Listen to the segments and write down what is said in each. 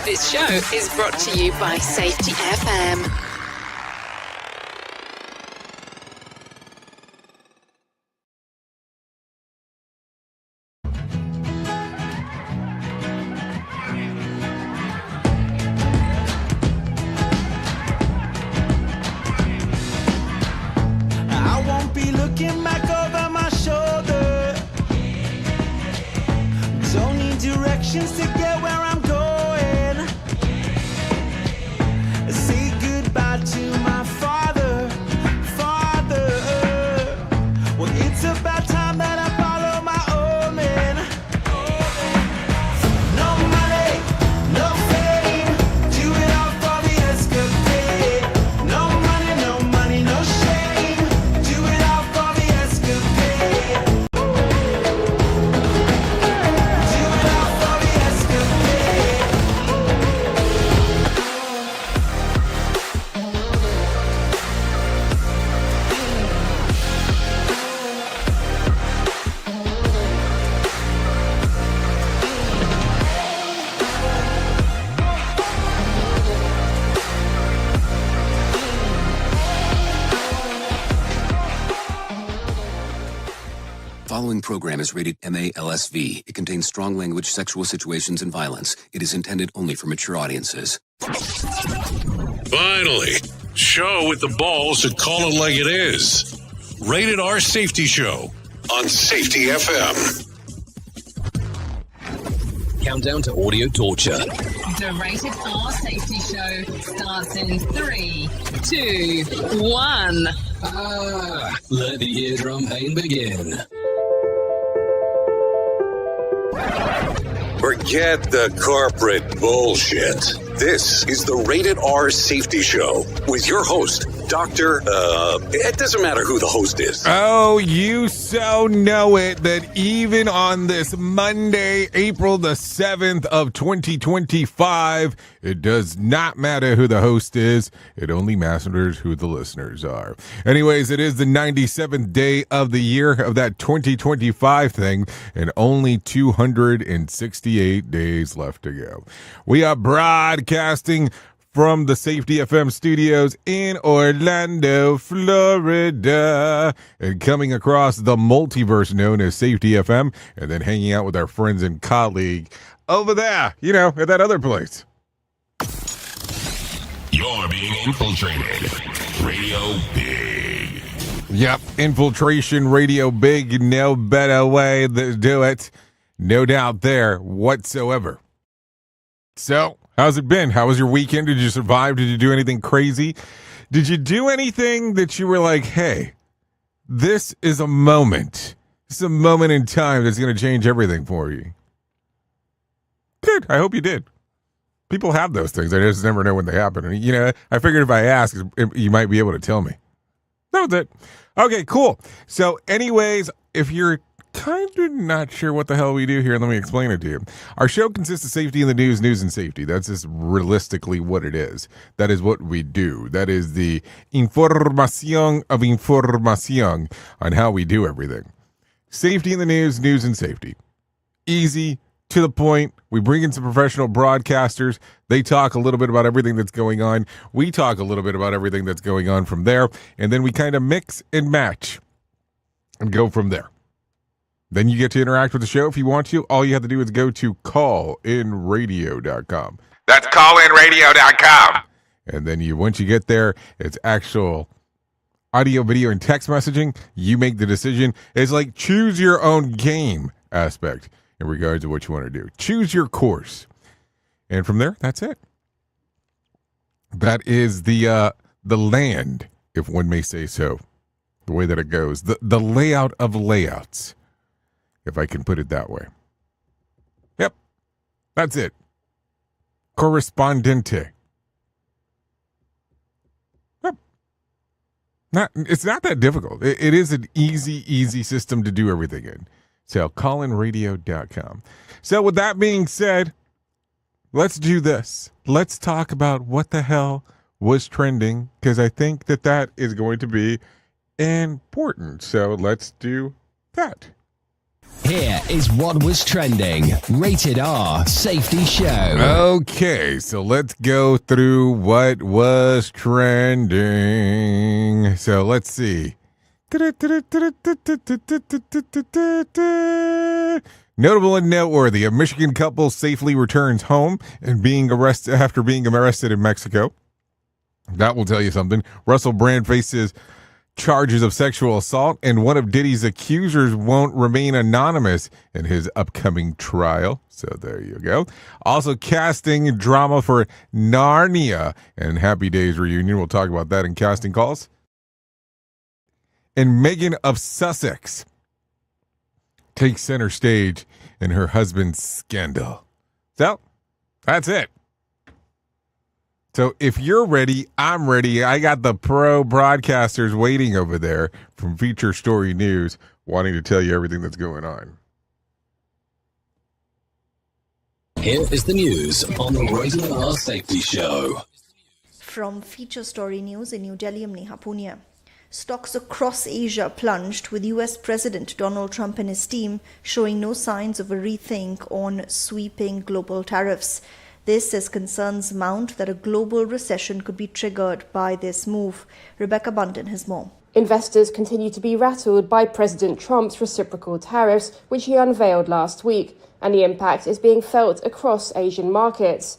This show is brought to you by Safety FM. I won't be looking back over my shoulder. Don't need directions to get where I'm going. Say goodbye to my father. Well, it's about time that I follow my old man. No money, no fame, do it all for the escapade. No money, no shame, do it all for the escapade. Do it all for the escapade. Following program is rated MALSV. It contains strong language, sexual situations, and violence. It is intended only for mature audiences. Finally, show with the balls to call it like it is. Rated R Safety Show on Safety FM. Countdown to audio torture. The Rated R Safety Show starts in 3, 2, 1. Let the eardrum pain begin. Forget the corporate bullshit. This is the Rated R Safety Show with your host, Dr. It doesn't matter who the host is. Oh, you so know it that even on this Monday, April the 7th of 2025, it does not matter who the host is. It only matters who the listeners are. Anyways, it is the 97th day of the year of that 2025 thing, and only 268 days left to go. We are broadcasting from the Safety FM studios in Orlando, Florida, and coming across the multiverse known as Safety FM, and then hanging out with our friends and colleague over there, at that other place. You're being infiltrated. Radio Big. Yep, infiltration radio big, no better way to do it. No doubt there whatsoever. So, how's it been? How was your weekend? Did you survive? Did you do anything crazy? Did you do anything that you were like, hey, this is a moment. This is a moment in time that's going to change everything for you? Good. I hope you did. People have those things. I just never know when they happen. And, I figured if I ask, you might be able to tell me. That was it. Okay, cool. So anyways, if you're kind of not sure what the hell we do here, let me explain it to you. Our show consists of safety in the news and safety. That's just realistically what it is. That is what we do. That is the información of información on how we do everything. Safety in the news and safety. Easy, to the point. We bring in some professional broadcasters. They talk a little bit about everything that's going on. We talk a little bit about everything that's going on from there. And then we kind of mix and match and go from there. Then you get to interact with the show if you want to. All you have to do is go to callinradio.com. That's callinradio.com. And then once you get there, it's actual audio, video, and text messaging. You make the decision. It's like choose your own game aspect in regards to what you want to do. Choose your course. And from there, that's it. That is the land, if one may say so, the way that it goes. The layout of layouts, if I can put it that way. Yep, that's it. Correspondente. Yep. It's not that difficult. It is an easy system to do everything in. So callinradio.com. So with that being said, let's do this. Let's talk about what the hell was trending, because I think that is going to be important. So let's do that. Here is what was trending. Rated R Safety Show. Okay, so let's go through what was trending. So let's see. Notable and noteworthy: a Michigan couple safely returns home and being arrested after being arrested in Mexico. That will tell you something. Russell Brand faces charges of sexual assault, and one of Diddy's accusers won't remain anonymous in his upcoming trial. So there you go. Also, casting drama for Narnia and Happy Days reunion. We'll talk about that in casting calls. And Meghan of Sussex takes center stage in her husband's scandal. So that's it. So if you're ready, I'm ready. I got the pro broadcasters waiting over there from Feature Story News, wanting to tell you everything that's going on. Here is the news on the Rated R Safety Show. From Feature Story News in New Delhi, I'm Neha Punia. Stocks across Asia plunged, with US President Donald Trump and his team showing no signs of a rethink on sweeping global tariffs. This as concerns mount that a global recession could be triggered by this move. Rebecca Bunton has more. Investors continue to be rattled by President Trump's reciprocal tariffs, which he unveiled last week, and the impact is being felt across Asian markets.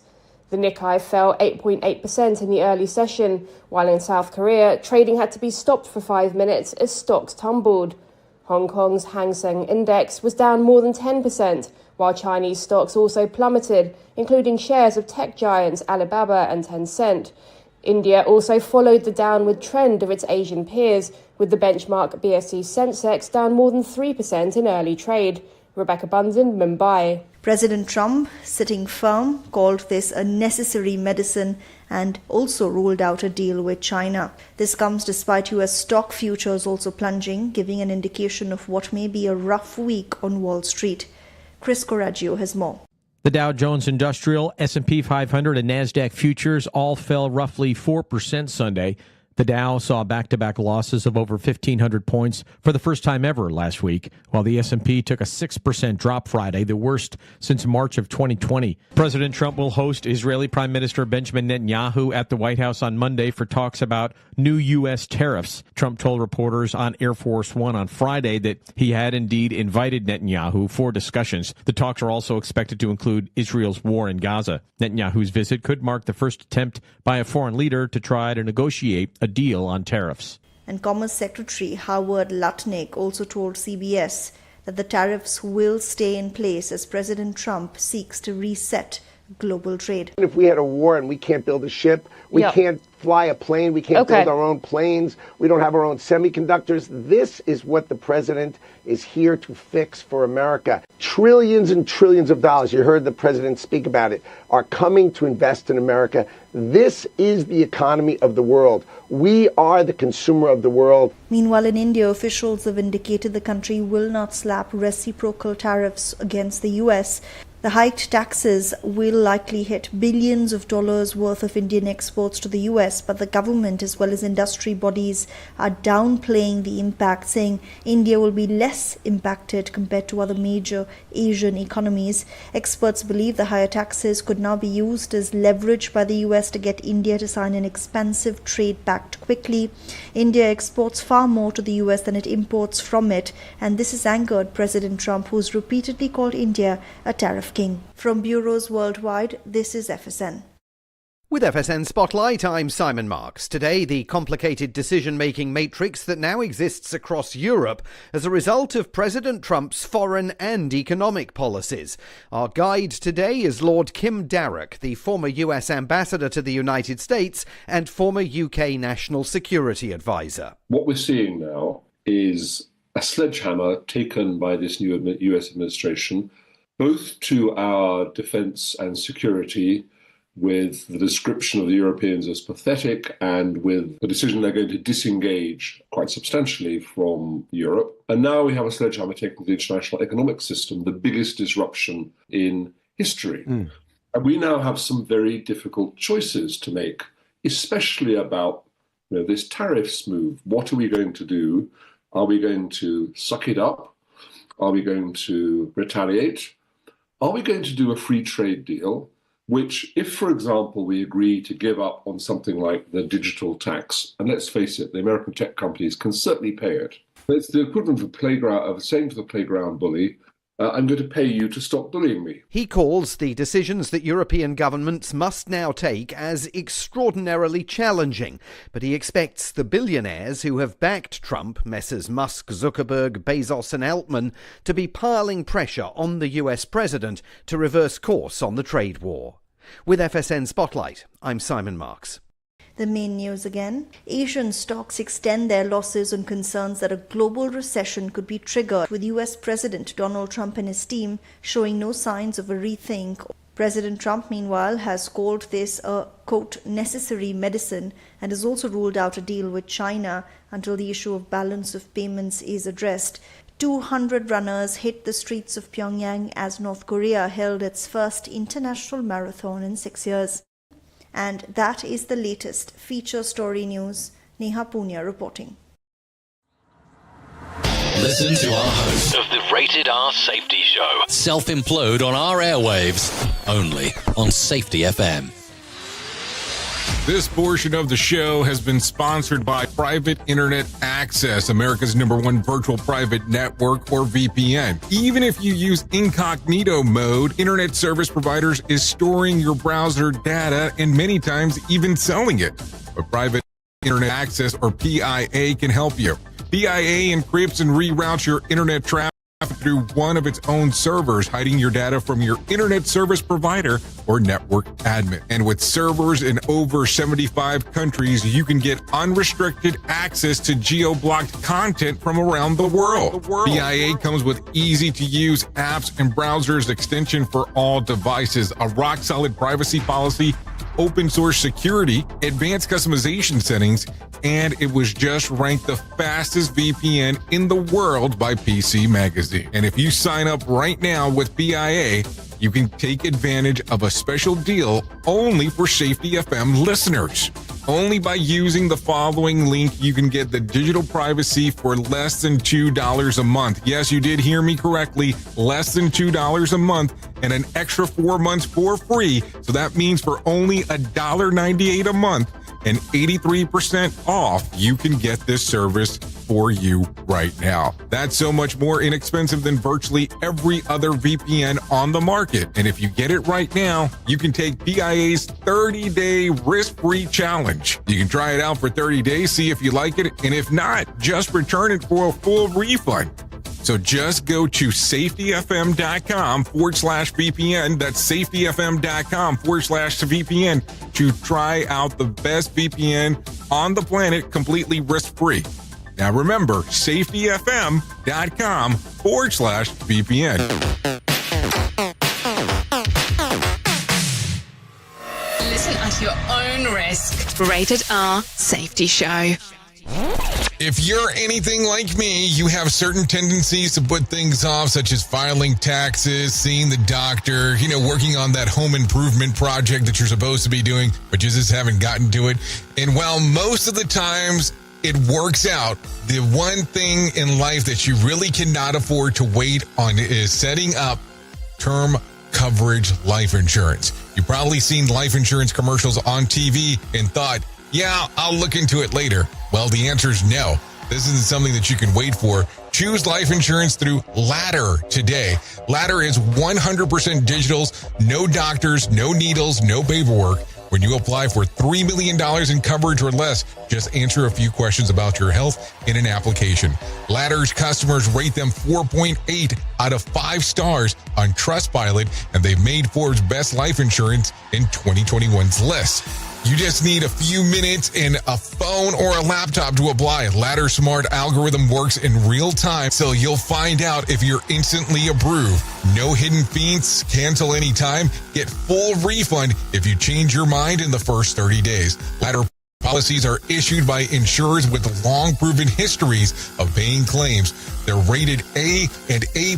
The Nikkei fell 8.8% in the early session, while in South Korea, trading had to be stopped for 5 minutes as stocks tumbled. Hong Kong's Hang Seng Index was down more than 10%, while Chinese stocks also plummeted, including shares of tech giants Alibaba and Tencent. India also followed the downward trend of its Asian peers, with the benchmark BSE Sensex down more than 3% in early trade. Rebecca Bunton, Mumbai. President Trump, sitting firm, called this a necessary medicine and also ruled out a deal with China. This comes despite US stock futures also plunging, giving an indication of what may be a rough week on Wall Street. Chris Coraggio has more. The Dow Jones Industrial, S&P 500, and NASDAQ futures all fell roughly 4% Sunday. The Dow saw back-to-back losses of over 1,500 points for the first time ever last week, while the S&P took a 6% drop Friday, the worst since March of 2020. President Trump will host Israeli Prime Minister Benjamin Netanyahu at the White House on Monday for talks about new U.S. tariffs. Trump told reporters on Air Force One on Friday that he had indeed invited Netanyahu for discussions. The talks are also expected to include Israel's war in Gaza. Netanyahu's visit could mark the first attempt by a foreign leader to try to negotiate a deal on tariffs. And Commerce Secretary Howard Lutnick also told CBS that the tariffs will stay in place as President Trump seeks to reset global trade. If we had a war and we can't build a ship, we can't fly a plane, we can't build our own planes, we don't have our own semiconductors. This is what the president is here to fix for America. Trillions and trillions of dollars, you heard the president speak about it, are coming to invest in America. This is the economy of the world. We are the consumer of the world. Meanwhile, in India, officials have indicated the country will not slap reciprocal tariffs against the US. The hiked taxes will likely hit billions of dollars worth of Indian exports to the US, but the government as well as industry bodies are downplaying the impact, saying India will be less impacted compared to other major Asian economies. Experts believe the higher taxes could now be used as leverage by the US to get India to sign an expansive trade pact quickly. India exports far more to the US than it imports from it, and this has angered President Trump, who's repeatedly called India a tariff king. From bureaus worldwide, this is FSN. With FSN Spotlight, I'm Simon Marks. Today, the complicated decision-making matrix that now exists across Europe as a result of President Trump's foreign and economic policies. Our guide today is Lord Kim Darroch, the former US ambassador to the United States and former UK National Security Advisor. What we're seeing now is a sledgehammer taken by this new US administration, both to our defense and security, with the description of the Europeans as pathetic and with the decision they're going to disengage quite substantially from Europe. And now we have a sledgehammer taken to the international economic system, the biggest disruption in history. And we now have some very difficult choices to make, especially about this tariffs move. What are we going to do? Are we going to suck it up? Are we going to retaliate? Are we going to do a free trade deal, which, if, for example, we agree to give up on something like the digital tax, and let's face it, the American tech companies can certainly pay it. It's the equivalent of saying to the playground bully, I'm going to pay you to stop bullying me. He calls the decisions that European governments must now take as extraordinarily challenging, but he expects the billionaires who have backed Trump, Messrs. Musk, Zuckerberg, Bezos and Altman, to be piling pressure on the US president to reverse course on the trade war. With FSN Spotlight, I'm Simon Marks. The main news again. Asian stocks extend their losses on concerns that a global recession could be triggered, with US President Donald Trump and his team showing no signs of a rethink. President Trump, meanwhile, has called this a, quote, necessary medicine and has also ruled out a deal with China until the issue of balance of payments is addressed. 200 runners hit the streets of Pyongyang as North Korea held its first international marathon in 6 years. And that is the latest feature story news. Neha Punya reporting. Listen to our host of the Rated R Safety Show. Self-implode on our airwaves, only on Safety FM. This portion of the show has been sponsored by Private Internet Access, America's #1 virtual private network, or VPN. Even if you use incognito mode, internet service providers is storing your browser data and many times even selling it. But Private Internet Access, or PIA, can help you. PIA encrypts and reroutes your internet traffic through one of its own servers, hiding your data from your internet service provider or network admin. And with servers in over 75 countries, you can get unrestricted access to geo-blocked content from around the world. PIA comes with easy-to-use apps and browsers extension for all devices, a rock-solid privacy policy, open source security, advanced customization settings, and it was just ranked the fastest VPN in the world by PC Magazine. And if you sign up right now with PIA, you can take advantage of a special deal only for Safety FM listeners. Only by using the following link, you can get the digital privacy for less than $2 a month. Yes, you did hear me correctly, less than $2 a month, and an extra 4 months for free. So that means for only $1.98 a month and 83% off, you can get this service for you right now. That's so much more inexpensive than virtually every other VPN on the market. And if you get it right now, you can take PIA's 30-day risk-free challenge. You can try it out for 30 days, see if you like it, and if not, just return it for a full refund. So just go to safetyfm.com/VPN. That's safetyfm.com/VPN to try out the best VPN on the planet completely risk-free. Now remember, safetyfm.com/VPN. Listen at your own risk. Rated R Safety Show. If you're anything like me, you have certain tendencies to put things off, such as filing taxes, seeing the doctor, working on that home improvement project that you're supposed to be doing, but you just haven't gotten to it. And while most of the times it works out, the one thing in life that you really cannot afford to wait on is setting up term coverage life insurance. You've probably seen life insurance commercials on TV and thought, yeah, I'll look into it later. Well, the answer is no. This isn't something that you can wait for. Choose life insurance through Ladder today. Ladder is 100% digitals, no doctors, no needles, no paperwork. When you apply for $3 million in coverage or less, just answer a few questions about your health in an application. Ladder's customers rate them 4.8 out of 5 stars on Trustpilot, and they've made Forbes' Best Life Insurance in 2021's list. You just need a few minutes and a phone or a laptop to apply. Ladder's smart algorithm works in real time, so you'll find out if you're instantly approved. No hidden fees, cancel anytime, get full refund if you change your mind in the first 30 days. Ladder policies are issued by insurers with long proven histories of paying claims. They're rated A and A+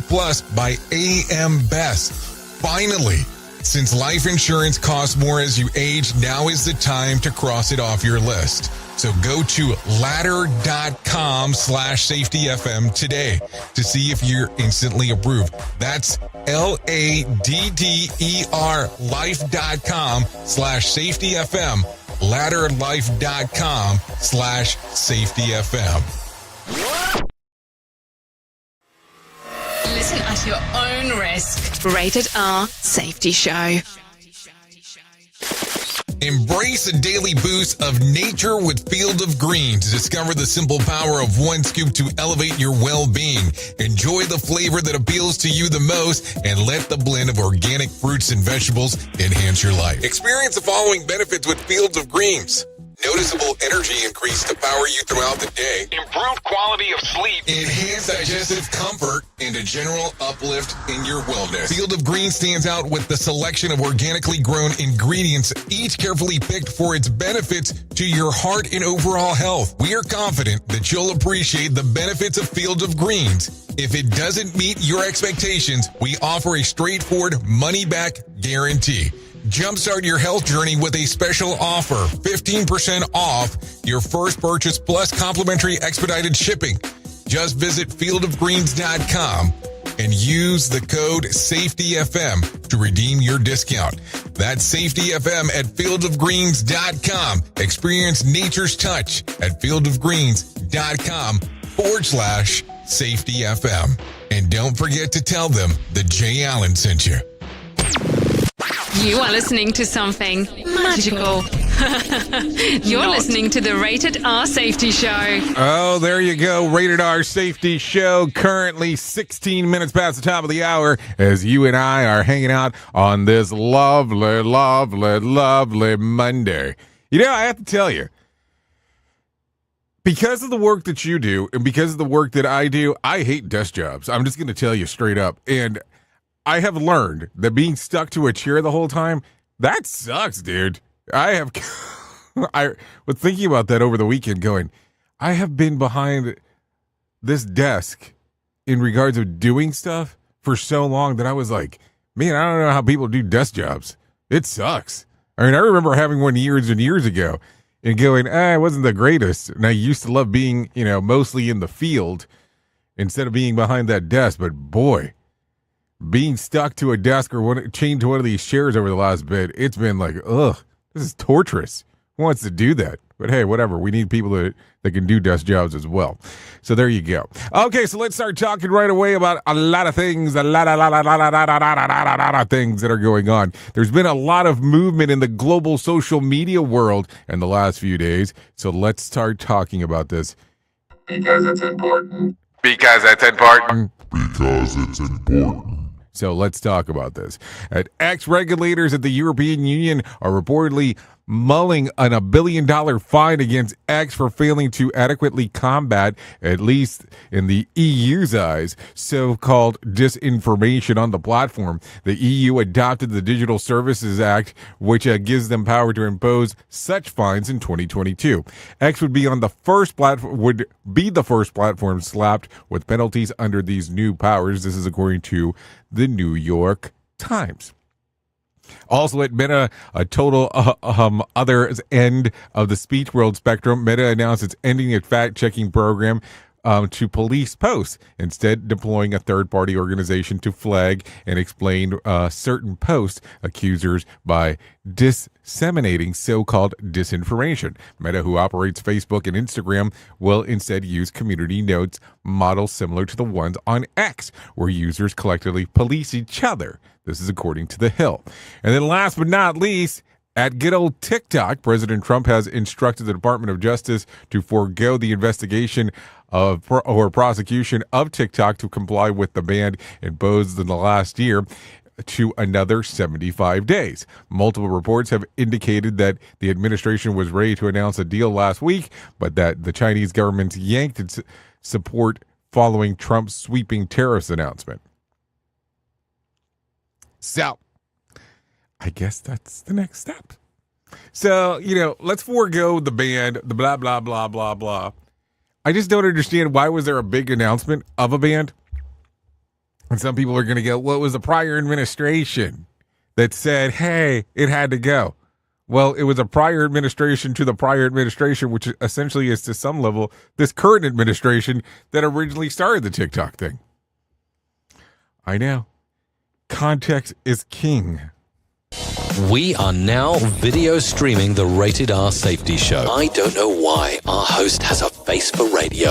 by AM Best. Finally, since life insurance costs more as you age, now is the time to cross it off your list. So go to ladder.com/safetyfm today to see if you're instantly approved. That's LADDER life.com/safetyfm. ladderlife.com/safetyfm. Listen at your own risk. Rated R Safety Show. Embrace a daily boost of nature with Field of Greens. Discover the simple power of one scoop to elevate your well-being. Enjoy the flavor that appeals to you the most and let the blend of organic fruits and vegetables enhance your life. Experience the following benefits with Fields of Greens. Noticeable energy increase to power you throughout the day. Improved quality of sleep. Enhanced digestive comfort and a general uplift in your wellness. Field of Greens stands out with the selection of organically grown ingredients, each carefully picked for its benefits to your heart and overall health. We are confident that you'll appreciate the benefits of Field of Greens. If it doesn't meet your expectations, we offer a straightforward money-back guarantee. Jumpstart your health journey with a special offer. 15% off your first purchase plus complimentary expedited shipping. Just visit fieldofgreens.com and use the code SAFETYFM to redeem your discount. That's SAFETYFM at fieldofgreens.com. Experience nature's touch at fieldofgreens.com/SAFETYFM. And don't forget to tell them that Jay Allen sent you. You are listening to something magical. You're listening to the Rated R Safety Show. Oh, there you go. Rated R Safety Show. Currently 16 minutes past the top of the hour as you and I are hanging out on this lovely, lovely, lovely Monday. You know, I have to tell you, because of the work that you do and because of the work that I do, I hate desk jobs. I'm just going to tell you straight up. And I have learned that being stuck to a chair the whole time, that sucks, dude. I was thinking about that over the weekend going, I have been behind this desk in regards of doing stuff for so long that I was like, man, I don't know how people do desk jobs. It sucks. I mean, I remember having one years and years ago and going, it wasn't the greatest. And I used to love being, mostly in the field instead of being behind that desk. But boy, being stuck to a desk or chained to one of these chairs over the last bit, it's been like, ugh, this is torturous. Who wants to do that? But hey, whatever. We need people that can do desk jobs as well. So there you go. Okay, so let's start talking right away about a lot of things, a lot of things that are going on. There's been a lot of movement in the global social media world in the last few days. So let's start talking about this. Because it's important. Because it's important. Because it's important. So let's talk about this. Regulators at the European Union are reportedly mulling on $1 billion fine against X for failing to adequately combat, at least in the EU's eyes, so-called disinformation on the platform. The EU adopted the Digital Services Act, which gives them power to impose such fines in 2022. X would be the first platform slapped with penalties under these new powers. This is according to the New York Times. Also at Meta, a total other end of the speech world spectrum, Meta announced it's ending its fact-checking program to police posts, instead deploying a third-party organization to flag and explain certain posts accusers by disseminating so-called disinformation. Meta, who operates Facebook and Instagram, will instead use community notes models similar to the ones on X, where users collectively police each other. This is according to The Hill. And then last but not least, at good old TikTok, President Trump has instructed the Department of Justice to forego the investigation or prosecution of TikTok to comply with the ban imposed in the last year to another 75 days. Multiple reports have indicated that the administration was ready to announce a deal last week, but that the Chinese government yanked its support following Trump's sweeping tariffs announcement. So, I guess that's the next step. So, let's forego the ban, the blah, blah, blah, blah, blah. I just don't understand, why was there a big announcement of a ban? And some people are going to go, well, it was the prior administration that said, hey, it had to go. Well, it was a prior administration to the prior administration, which essentially is to some level this current administration that originally started the TikTok thing. I know. Context is king. We are now video streaming the Rated R Safety Show. I don't know why our host has a face for radio.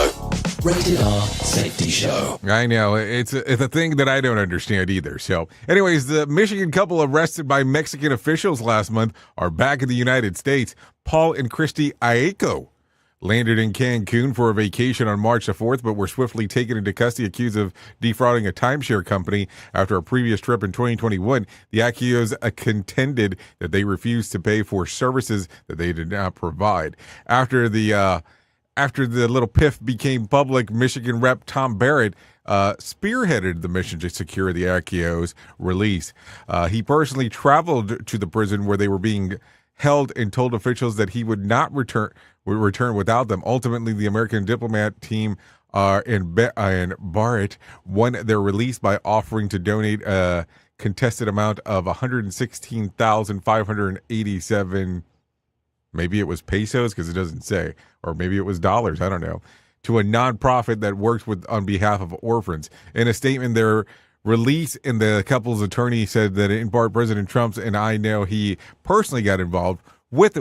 Rated R Safety Show. I know. It's a thing that I don't understand either. So, anyways, the Michigan couple arrested by Mexican officials last month are back in the United States. Paul and Christy Aeco landed in Cancun for a vacation on March the 4th, but were swiftly taken into custody accused of defrauding a timeshare company after a previous trip in 2021. The Aeco's contended that they refused to pay for services that they did not provide. After the little piff became public, Michigan Rep Tom Barrett spearheaded the mission to secure the Aeco's release. He personally traveled to the prison where they were being held and told officials that he would not return without them. Ultimately, the American diplomat team and Barrett won their release by offering to donate a contested amount of $116,587. Maybe it was pesos because it doesn't say, or maybe it was dollars. I don't know. To a nonprofit that works on behalf of orphans. In a statement, their release and the couple's attorney said that in part President Trump's and I know he personally got involved with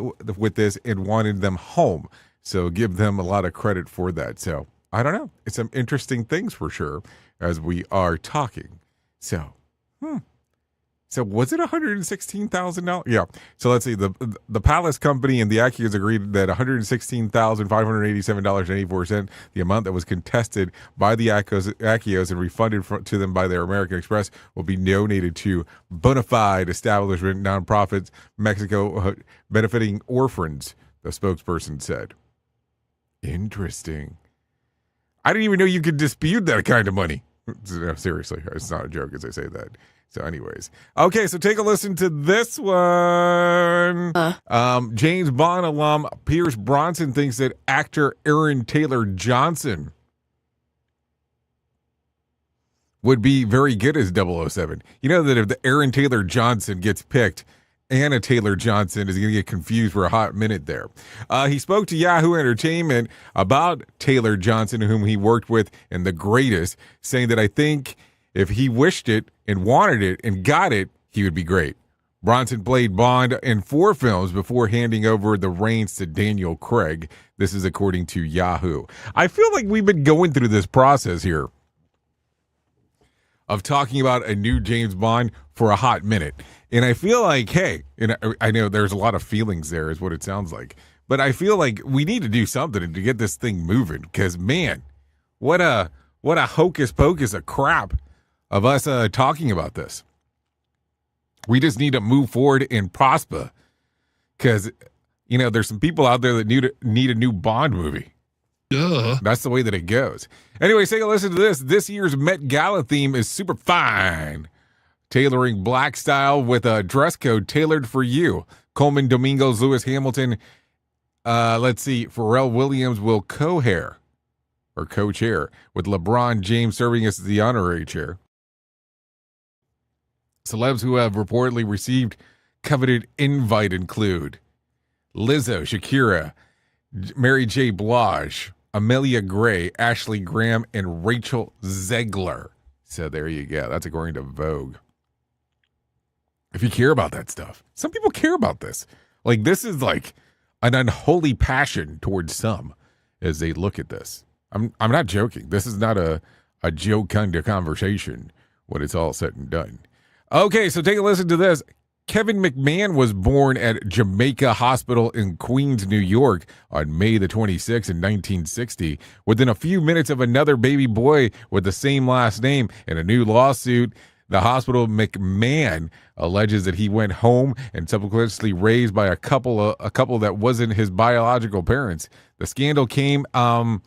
this and wanted them home. So give them a lot of credit for that. So I don't know. It's some interesting things for sure as we are talking. So, So was it $116,000? Yeah. So let's see. The Palace Company and the Aeco's agreed that $116,587.84, the amount that was contested by the Aeco's and refunded to them by their American Express, will be donated to bona fide establishment nonprofits Mexico benefiting orphans, the spokesperson said. Interesting. I didn't even know you could dispute that kind of money. No, seriously, it's not a joke as I say that. So anyways, okay, so take a listen to this one. James Bond alum Pierce Bronson thinks that actor Aaron Taylor Johnson would be very good as 007. You know that if the Aaron Taylor Johnson gets picked, Anna Taylor Johnson is going to get confused for a hot minute there. He spoke to Yahoo Entertainment about Taylor Johnson, whom he worked with in The Greatest, saying that I think if he wished it and wanted it and got it, he would be great. Bronson played Bond in 4 films before handing over the reins to Daniel Craig. This is according to Yahoo. I feel like we've been going through this process here of talking about a new James Bond for a hot minute. And I feel like, hey, and I know there's a lot of feelings there is what it sounds like, but I feel like we need to do something to get this thing moving because, man, what a hocus pocus of crap of us talking about this. We just need to move forward and prosper because, you know, there's some people out there that need a new Bond movie. Duh. That's the way that it goes. Anyway, take a listen to this. This year's Met Gala theme is super fine. Tailoring black style with a dress code tailored for you. Coleman Domingos, Lewis Hamilton, Pharrell Williams will co-chair, with LeBron James serving as the honorary chair. Celebs who have reportedly received coveted invite include Lizzo, Shakira, Mary J. Blige, Amelia Gray, Ashley Graham, and Rachel Zegler. So there you go. That's according to Vogue. If you care about that stuff, some people care about this. Like, this is like an unholy passion towards some as they look at this. I'm not joking. This is not a joke kind of conversation when it's all said and done. Okay, so take a listen to this. Kevin McMahon was born at Jamaica Hospital in Queens, New York on May the 26th in 1960. Within a few minutes of another baby boy with the same last name in a new lawsuit, the hospital McMahon alleges that he went home and subsequently raised by a couple that wasn't his biological parents. The scandal came to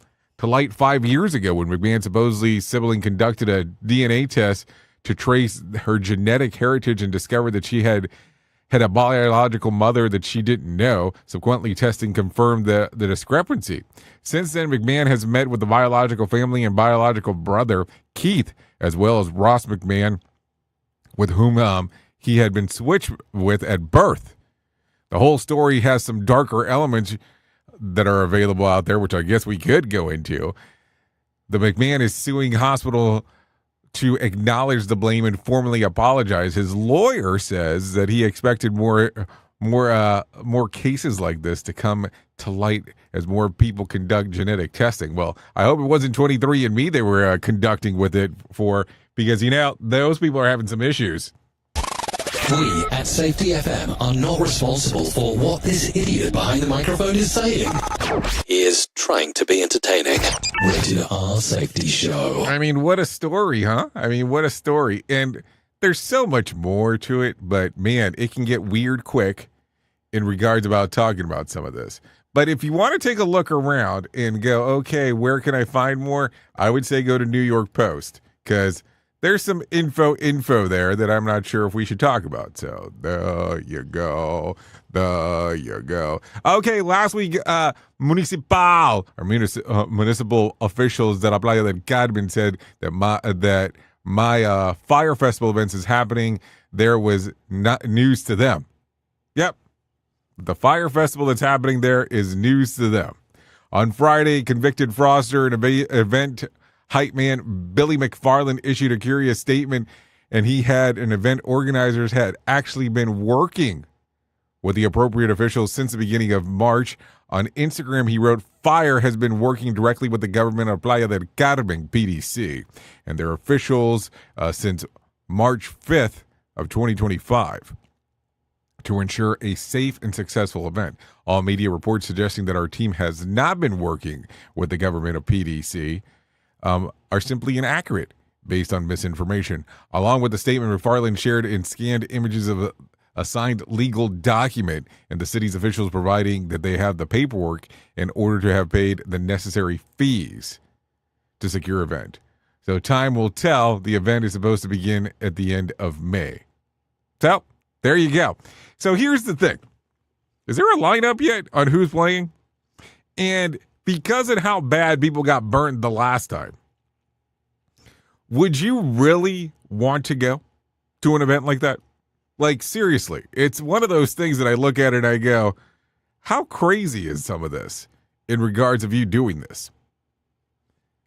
light 5 years ago when McMahon's supposedly sibling conducted a DNA test to trace her genetic heritage and discovered that she had a biological mother that she didn't know. Subsequently, testing confirmed the discrepancy. Since then, McMahon has met with the biological family and biological brother, Keith, as well as Ross McMahon, with whom he had been switched with at birth. The whole story has some darker elements that are available out there, which I guess we could go into. The McMahon is suing hospital to acknowledge the blame and formally apologize. His lawyer says that he expected more cases like this to come to light as more people conduct genetic testing. Well, I hope it wasn't 23andMe they were conducting with it for, because, those people are having some issues. We at Safety FM are not responsible for what this idiot behind the microphone is saying. He is trying to be entertaining. Rated R Safety Show. I mean, what a story, huh? What a story. And there's so much more to it, but man, it can get weird quick in regards about talking about some of this. But if you want to take a look around and go, okay, where can I find more? I would say go to New York Post, because there's some info there that I'm not sure if we should talk about. So there you go. Okay, last week, municipal officials de la Playa del Carmen said that my fire festival events is happening. There was not news to them. Yep. The fire festival that's happening there is news to them. On Friday, convicted fraudster and event hype man Billy McFarland issued a curious statement, and he had an event organizers had actually been working with the appropriate officials since the beginning of March. On Instagram, he wrote, "Fire has been working directly with the government of Playa del Carmen, PDC, and their officials since March 5th of 2025 to ensure a safe and successful event. All media reports suggesting that our team has not been working with the government of PDC are simply inaccurate based on misinformation." Along with the statement, McFarland shared and scanned images of a signed legal document and the city's officials providing that they have the paperwork in order to have paid the necessary fees to secure event. So time will tell. The event is supposed to begin at the end of May. So there you go. So here's the thing. Is there a lineup yet on who's playing? And because of how bad people got burnt the last time, would you really want to go to an event like that? Like, seriously, it's one of those things that I look at and I go, how crazy is some of this in regards of you doing this?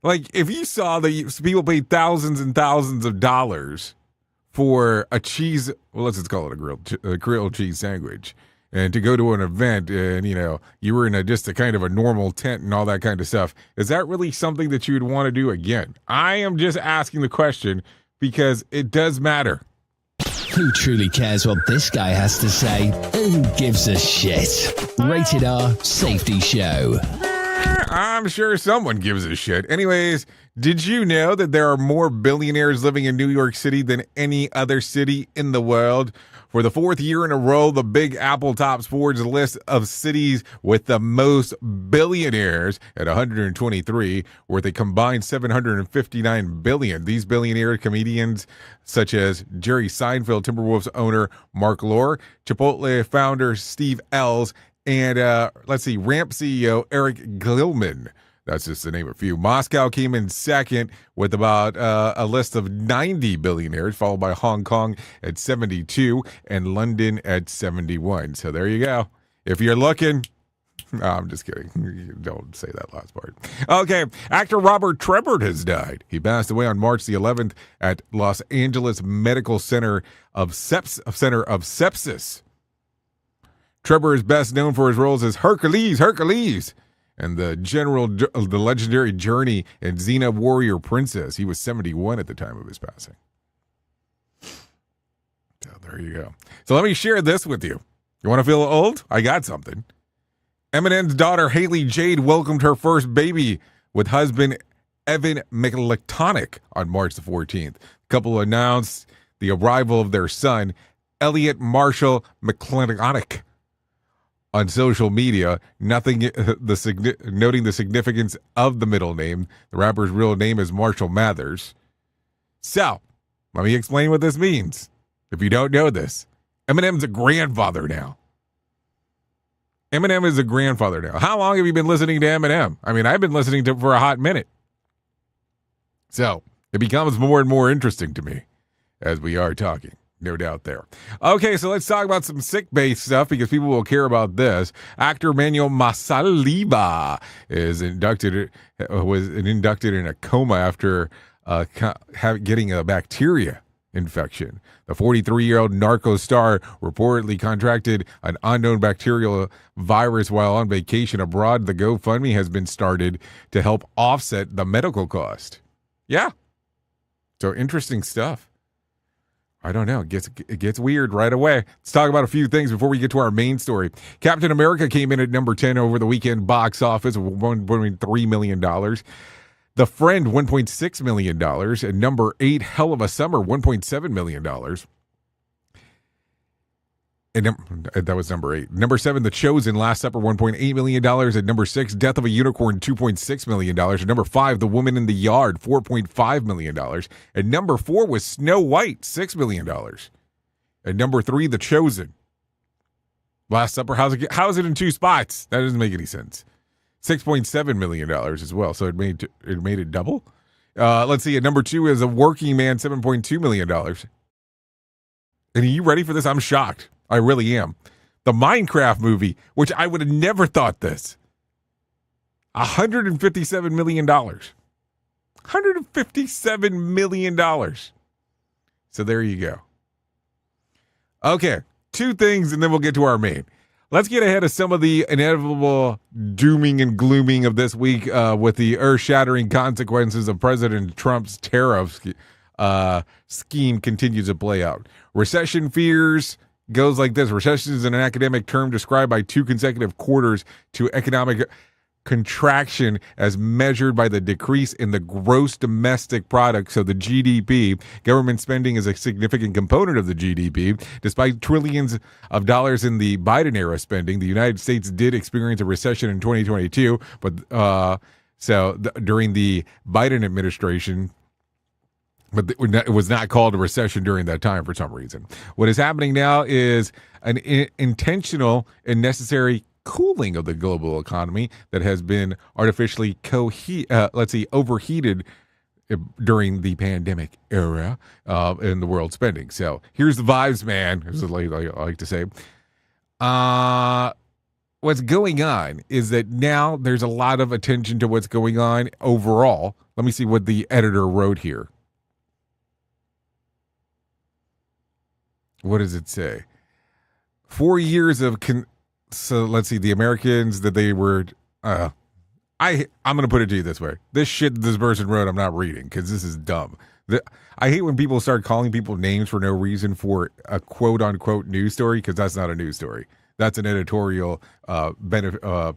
Like, if you saw that people paid thousands and thousands of dollars for a cheese, well, let's just call it a grilled cheese sandwich, and to go to an event and, you were in just a kind of a normal tent and all that kind of stuff, is that really something that you would want to do again? I am just asking the question because it does matter. Who truly cares what this guy has to say? Who gives a shit? Rated R Safety Show. I'm sure someone gives a shit. Anyways, did you know that there are more billionaires living in New York City than any other city in the world? For the fourth year in a row, the Big Apple tops Forbes' list of cities with the most billionaires at 123, worth a combined $759 billion. These billionaire comedians, such as Jerry Seinfeld, Timberwolves owner Mark Lore, Chipotle founder Steve Ells, and Ramp CEO Eric Gilman. That's just to name a few. Moscow came in second with about a list of 90 billionaires, followed by Hong Kong at 72 and London at 71. So there you go. If you're looking, no, I'm just kidding. Don't say that last part. Okay, actor Robert Trebert has died. He passed away on March the 11th at Los Angeles Medical Center of Sepsis. Trebert is best known for his roles as Hercules, and the legendary Journey and Xena Warrior Princess. He was 71 at the time of his passing. So there you go. So let me share this with you. You want to feel old? I got something. Eminem's daughter Haley Jade welcomed her first baby with husband Evan McLektonic on March the 14th. The couple announced the arrival of their son, Elliot Marshall McLektonic, on social media, noting the significance of the middle name. The rapper's real name is Marshall Mathers. So, let me explain what this means. If you don't know this, Eminem's a grandfather now. Eminem is a grandfather now. How long have you been listening to Eminem? I mean, I've been listening to him for a hot minute. So, it becomes more and more interesting to me as we are talking. No doubt there. Okay, so let's talk about some sick-bay stuff because people will care about this. Actor Manuel Masaliba was inducted in a coma after getting a bacteria infection. The 43-year-old narco star reportedly contracted an unknown bacterial virus while on vacation abroad. The GoFundMe has been started to help offset the medical cost. Yeah. So interesting stuff. I don't know. It gets weird right away. Let's talk about a few things before we get to our main story. Captain America came in at number 10 over the weekend box office with $1.3 million. The Friend, $1.6 million. And number 8, Hell of a Summer, $1.7 million. And that was number 8. Number 7, The Chosen, Last Supper, $1.8 million. And number 6, Death of a Unicorn, $2.6 million. And number 5, The Woman in the Yard, $4.5 million. And number 4 was Snow White, $6 million. And number 3, The Chosen. Last Supper, how's it in 2 spots? That doesn't make any sense. $6.7 million as well. So it made it double. Let's see. At number 2 is A Working Man, $7.2 million. And are you ready for this? I'm shocked. I really am. The Minecraft movie, which I would have never thought this. $157 million. $157 million. So there you go. Okay, 2 things and then we'll get to our main. Let's get ahead of some of the inevitable dooming and glooming of this week with the earth-shattering consequences of President Trump's tariff scheme continues to play out. Recession fears goes like this. Recession is an academic term described by 2 consecutive quarters to economic contraction as measured by the decrease in the gross domestic product, so the GDP. Government spending is a significant component of the GDP. Despite trillions of dollars in the Biden-era spending, the United States did experience a recession in 2022, but during the Biden administration, but it was not called a recession during that time for some reason. What is happening now is an intentional and necessary cooling of the global economy that has been artificially overheated during the pandemic era in the world spending. So here's the vibes, man. As I like to say. What's going on is that now there's a lot of attention to what's going on overall. Let me see what the editor wrote here. What does it say? 4 years of so let's see, the Americans that they were I'm going to put it to you this way. This shit this person wrote, I'm not reading because this is dumb. I hate when people start calling people names for no reason for a quote-unquote news story, because that's not a news story. That's an editorial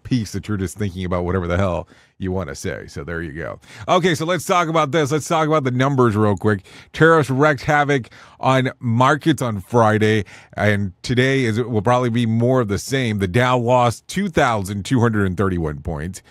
piece that you're just thinking about whatever the hell you want to say. So there you go. Okay, so let's talk about this. Let's talk about the numbers real quick. Tariffs wreaked havoc on markets on Friday, and today will probably be more of the same. The Dow lost 2,231 points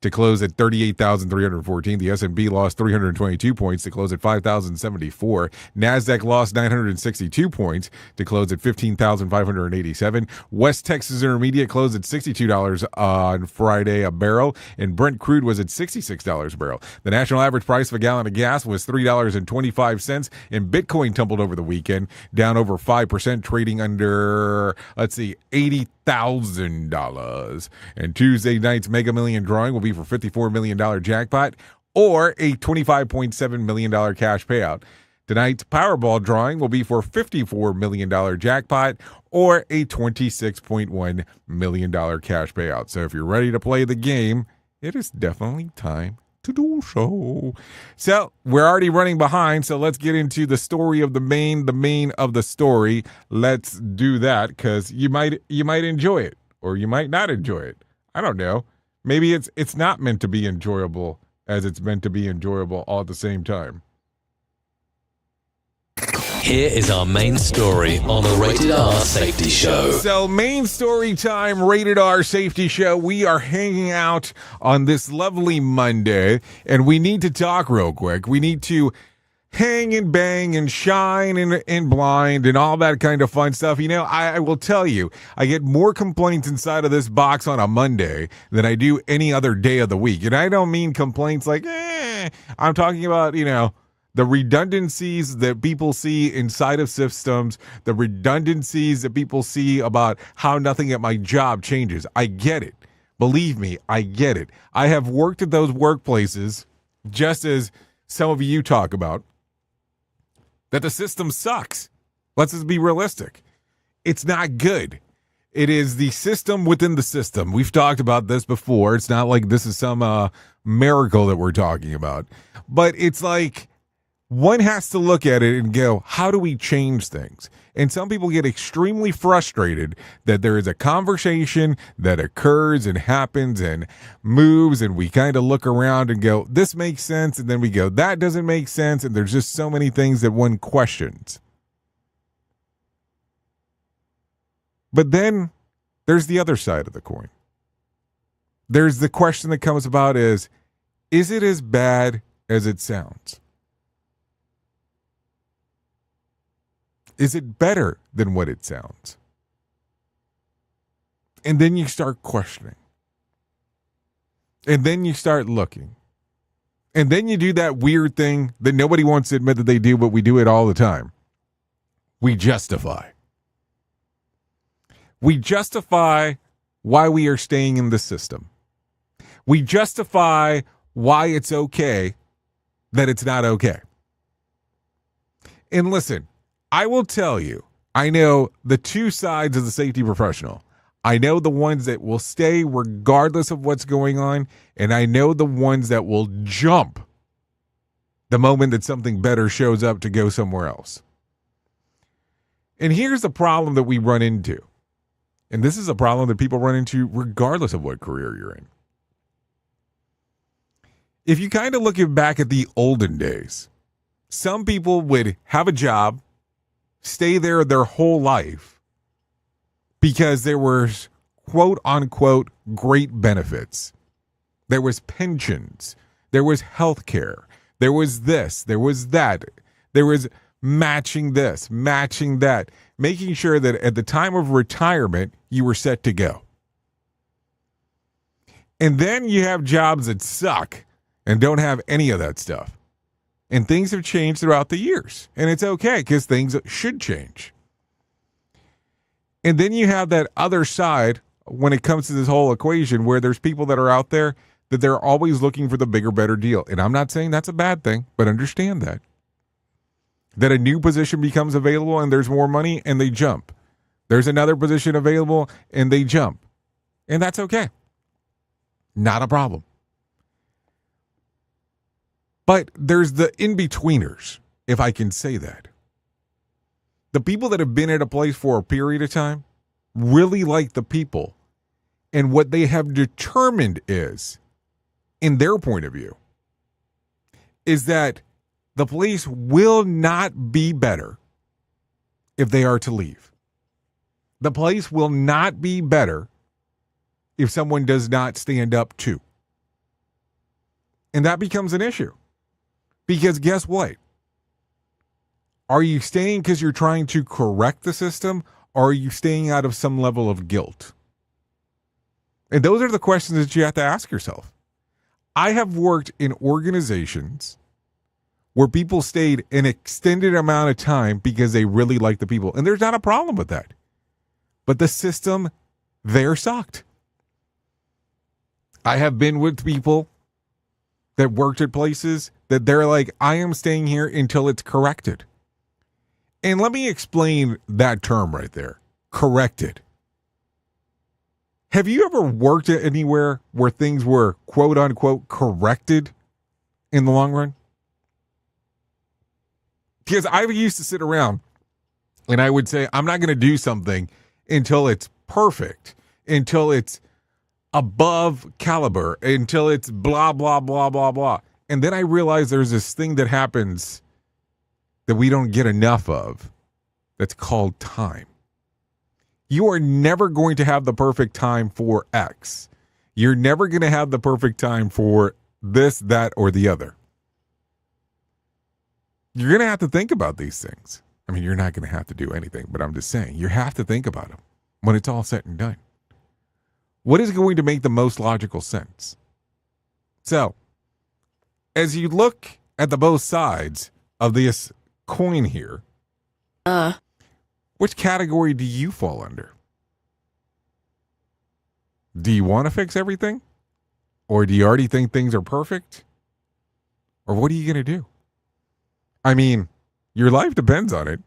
to close at 38,314. The S&P lost 322 points to close at 5,074. NASDAQ lost 962 points to close at 15,587. West Texas Intermediate closed at $62 on Friday a barrel, and Brent crude was at $66 a barrel. The national average price of a gallon of gas was $3.25, and Bitcoin tumbled over the weekend, down over 5%, trading under, $80,000. And Tuesday night's Mega Million drawing will be for $54 million jackpot or a $25.7 million cash payout. Tonight's Powerball drawing will be for $54 million jackpot or a $26.1 million cash payout. So if you're ready to play the game, it is definitely time to do so. So we're already running behind, so let's get into the story of the main of the story. Let's do that, because you might enjoy it or you might not enjoy it. I don't know. Maybe it's not meant to be enjoyable as it's meant to be enjoyable all at the same time. Here is our main story on the Rated R Safety Show. So, main story time, Rated R Safety Show. We are hanging out on this lovely Monday, and we need to talk real quick. We need to hang and bang and shine and blind and all that kind of fun stuff. You know, I will tell you, I get more complaints inside of this box on a Monday than I do any other day of the week. And I don't mean complaints like, I'm talking about, the redundancies that people see inside of systems, the redundancies that people see about how nothing at my job changes. I get it. Believe me, I get it. I have worked at those workplaces, just as some of you talk about, that the system sucks. Let's just be realistic. It's not good. It is the system within the system. We've talked about this before. It's not like this is some miracle that we're talking about. But it's like one has to look at it and go, how do we change things? And some people get extremely frustrated that there is a conversation that occurs and happens and moves, and we kind of look around and go, this makes sense, and then we go, that doesn't make sense, and there's just so many things that one questions. But then there's the other side of the coin. There's the question that comes about is it as bad as it sounds? Is it better than what it sounds? And then you start questioning. And then you start looking. And then you do that weird thing that nobody wants to admit that they do, but we do it all the time. We justify. We justify why we are staying in the system. We justify why it's okay that it's not okay. And listen, I will tell you, I know the two sides of the safety professional. I know the ones that will stay regardless of what's going on, and I know the ones that will jump the moment that something better shows up to go somewhere else. And here's the problem that we run into. And this is a problem that people run into regardless of what career you're in. If you kind of look back at the olden days, some people would have a job, stay there their whole life because there was quote unquote great benefits. There was pensions. There was health care. There was this. There was that. There was matching this, matching that, making sure that at the time of retirement, you were set to go. And then you have jobs that suck and don't have any of that stuff. And things have changed throughout the years. And it's okay because things should change. And then you have that other side when it comes to this whole equation where there's people that are out there that they're always looking for the bigger, better deal. And I'm not saying that's a bad thing, but understand that a new position becomes available and there's more money and they jump. There's another position available and they jump. And that's okay. Not a problem. But there's the in-betweeners, if I can say that. The people that have been at a place for a period of time really like the people. And what they have determined is, in their point of view, is that the place will not be better if they are to leave. The place will not be better if someone does not stand up to. And that becomes an issue. Because guess what? Are you staying because you're trying to correct the system, or are you staying out of some level of guilt? And those are the questions that you have to ask yourself. I have worked in organizations where people stayed an extended amount of time because they really like the people. And there's not a problem with that. But the system there sucked. I have been with people that worked at places that they're like, I am staying here until it's corrected. And let me explain that term right there. Corrected. Have you ever worked at anywhere where things were quote unquote corrected in the long run? Because I used to sit around and I would say, I'm not going to do something until it's perfect, until it's above caliber, until it's blah, blah, blah, blah, blah. And then I realized there's this thing that happens that we don't get enough of that's called time. You are never going to have the perfect time for X. You're never going to have the perfect time for this, that, or the other. You're going to have to think about these things. I mean, you're not going to have to do anything, but I'm just saying, you have to think about them when it's all said and done. What is going to make the most logical sense? So, as you look at the both sides, of this coin here, which category do you fall under? Do you want to fix everything? Or do you already think things are perfect? Or what are you going to do? I mean, your life depends on it,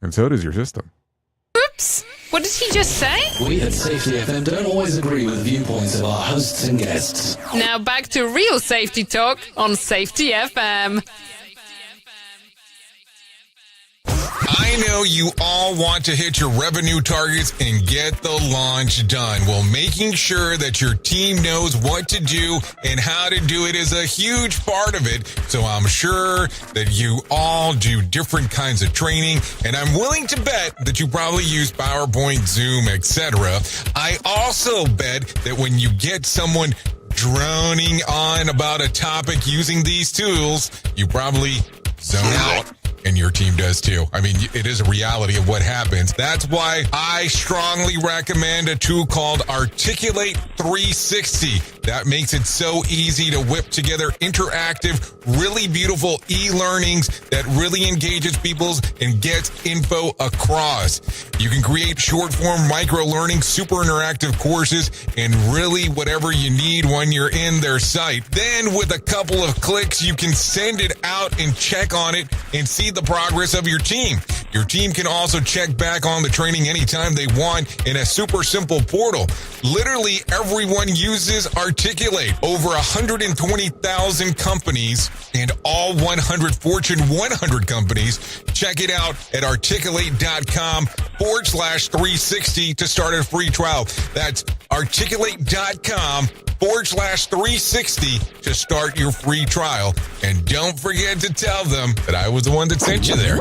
and so does your system. Oops! What did he just say? We at Safety FM don't always agree with the viewpoints of our hosts and guests. Now back to real safety talk on Safety FM. I know you all want to hit your revenue targets and get the launch done. Well, making sure that your team knows what to do and how to do it is a huge part of it. So I'm sure that you all do different kinds of training, and I'm willing to bet that you probably use PowerPoint, Zoom, etc. I also bet that when you get someone droning on about a topic using these tools, you probably zone out. And your team does too. I mean, it is a reality of what happens. That's why I strongly recommend a tool called Articulate 360. That makes it so easy to whip together interactive, really beautiful e-learnings that really engages people and gets info across. You can create short-form micro-learning, super interactive courses, and really whatever you need when you're in their site. Then with a couple of clicks, you can send it out and check on it and see the progress of your team. Your team can also check back on the training anytime they want in a super simple portal. Literally everyone uses Articulate. Over 120,000 companies and all 100 Fortune 100 companies. Check it out at articulate.com/360 to start a free trial. That's articulate.com/360 to start your free trial. And don't forget to tell them that I was the one that sent you there.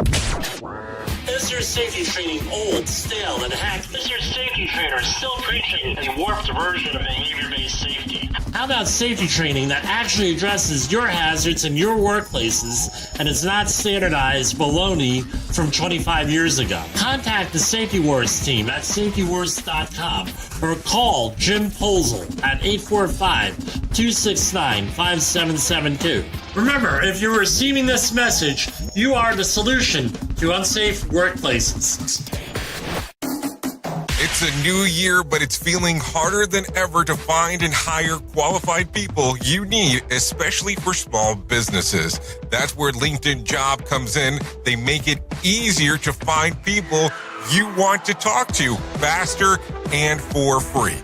Is your safety training old, stale, and hacked? Is your safety trainer still preaching a warped version of behavior-based safety? How about safety training that actually addresses your hazards in your workplaces and is not standardized baloney from 25 years ago? Contact the Safety Wars team at safetywars.com or call Jim Posel at 845-269-5772. Remember, if you're receiving this message, you are the solution to unsafe workplaces. It's a new year, but it's feeling harder than ever to find and hire qualified people you need, especially for small businesses. That's where LinkedIn Job comes in. They make it easier to find people you want to talk to faster and for free.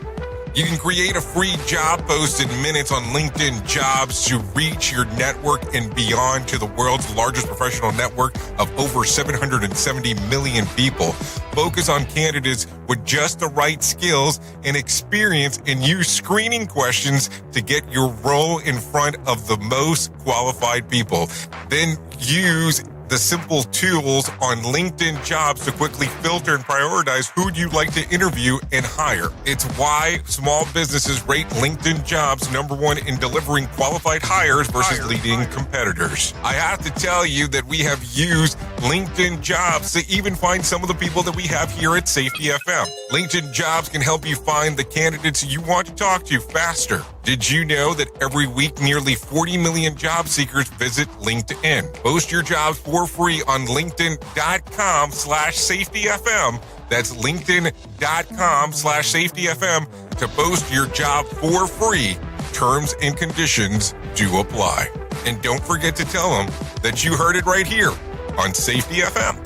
You can create a free job post in minutes on LinkedIn Jobs to reach your network and beyond to the world's largest professional network of over 770 million people. Focus on candidates with just the right skills and experience and use screening questions to get your role in front of the most qualified people. Then use the simple tools on LinkedIn Jobs to quickly filter and prioritize who you'd like to interview and hire. It's why small businesses rate LinkedIn Jobs #1 in delivering qualified hires versus leading competitors. I have to tell you that we have used LinkedIn Jobs to even find some of the people that we have here at Safety FM. LinkedIn Jobs can help you find the candidates you want to talk to faster. Did you know that every week nearly 40 million job seekers visit LinkedIn? Post your jobs for free on linkedin.com/safetyfm. That's linkedin.com/safetyfm to post your job for free. Terms and conditions do apply. And don't forget to tell them that you heard it right here on Safety FM.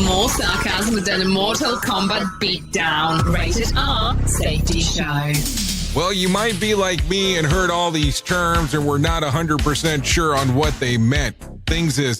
More sarcasm than a Mortal Kombat beatdown. Rated R Safety Show. Well, you might be like me and heard all these terms and were not 100% sure on what they meant. Things as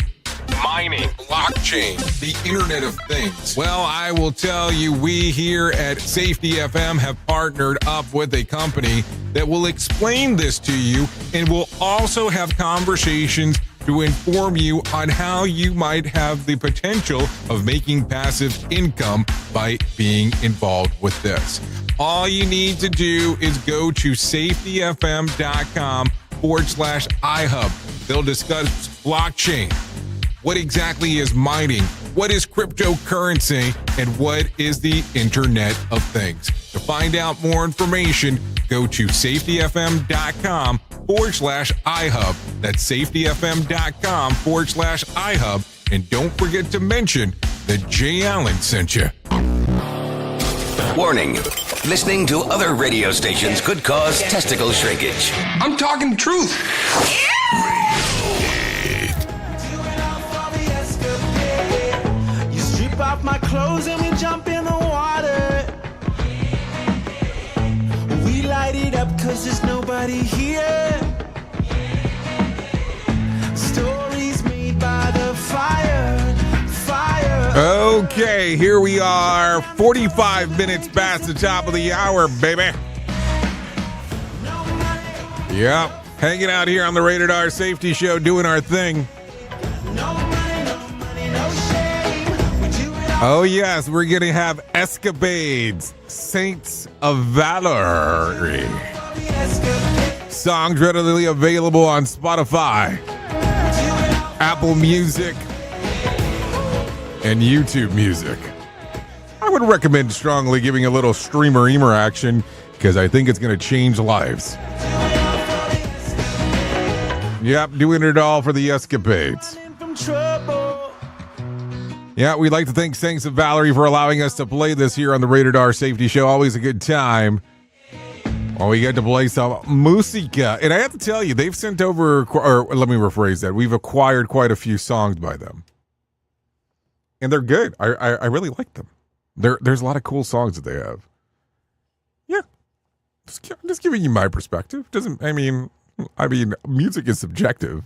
mining, blockchain, the Internet of Things. Well, I will tell you, we here at Safety FM have partnered up with a company that will explain this to you and will also have conversations to inform you on how you might have the potential of making passive income by being involved with this. All you need to do is go to safetyfm.com/iHub. They'll discuss blockchain. What exactly is mining? What is cryptocurrency? And what is the Internet of Things? To find out more information, go to safetyfm.com safetyfm.com/iHub. That's safetyfm.com/iHub. And don't forget to mention that Jay Allen sent you. Warning. Listening to other radio stations could cause testicle shrinkage. I'm talking the truth. You strip off my clothes and we jump in the water. We light it up cause there's nobody here. Stories made by the fire. Okay, here we are, 45 minutes past the top of the hour, baby. Yep, hanging out here on the Rated R Safety Show, doing our thing. Oh yes, we're going to have ESCAPADES, Saints of Valory. Songs readily available on Spotify, Apple Music, and YouTube Music. I would recommend strongly giving a little streamer-eamer action because I think it's going to change lives. Yep, doing it all for the ESCAPADES. Yeah, we'd like to thank Saints of Valory for allowing us to play this here on the Rated R Safety Show. Always a good time when we get to play some musica. And I have to tell you, they've sent over, or let me rephrase that, we've acquired quite a few songs by them. And they're good. I really like them. There's a lot of cool songs that they have. Yeah. Just giving you my perspective. I mean, music is subjective.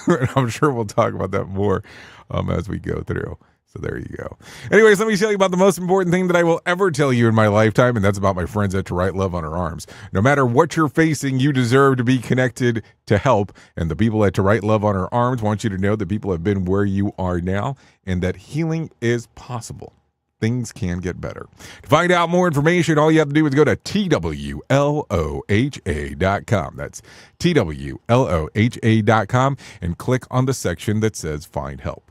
And I'm sure we'll talk about that more as we go through. So there you go. Anyways, let me tell you about the most important thing that I will ever tell you in my lifetime, and that's about my friends at To Write Love on Her Arms. No matter what you're facing, you deserve to be connected to help, and the people at To Write Love on Her Arms want you to know that people have been where you are now, and that healing is possible. Things can get better. To find out more information, all you have to do is go to TWLOHA.com. That's TWLOHA.com, and click on the section that says Find Help.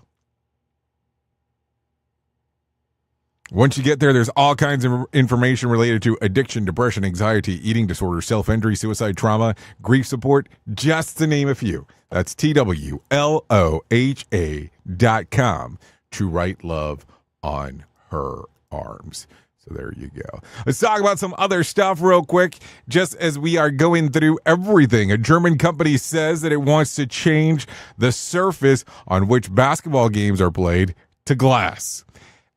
Once you get there, there's all kinds of information related to addiction, depression, anxiety, eating disorder, self-injury, suicide, trauma, grief support, just to name a few. That's TWLOHA.com. To Write Love on Her Arms. So there you go. Let's talk about some other stuff real quick. Just as we are going through everything, a German company says that it wants to change the surface on which basketball games are played to glass.